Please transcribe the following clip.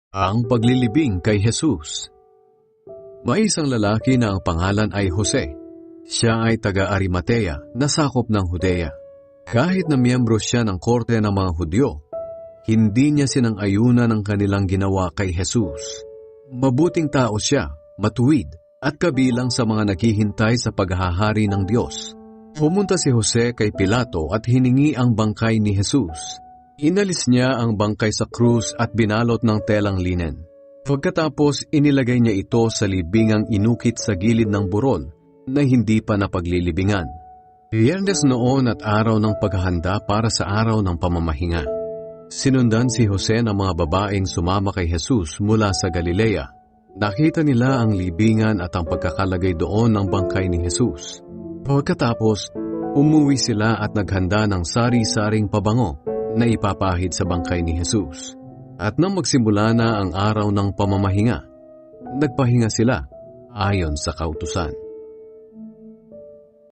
Ang paglilibing kay Jesus. May isang lalaki na ang pangalan ay Jose. Siya ay taga-Arimatea na sakop ng Judea. Kahit na miyembro siya ng korte ng mga Hudyo, hindi niya sinang-ayunan ang kanilang ginawa kay Jesus. Mabuting tao siya, matuwid, at kabilang sa mga naghihintay sa paghahari ng Diyos. Pumunta si Jose kay Pilato at hiningi ang bangkay ni Jesus. Inalis niya ang bangkay sa krus at binalot ng telang linen. Pagkatapos, inilagay niya ito sa libingang inukit sa gilid ng burol na hindi pa napaglilibingan. Biyernes noon at araw ng paghahanda para sa araw ng pamamahinga. Sinundan si Jose ng mga babaeng sumama kay Jesus mula sa Galilea. Nakita nila ang libingan at ang pagkakalagay doon ng bangkay ni Jesus. Pagkatapos, umuwi sila at naghanda ng sari-saring pabango na ipapahid sa bangkay ni Jesus. At nang magsimula na ang araw ng pamamahinga, nagpahinga sila ayon sa kautusan.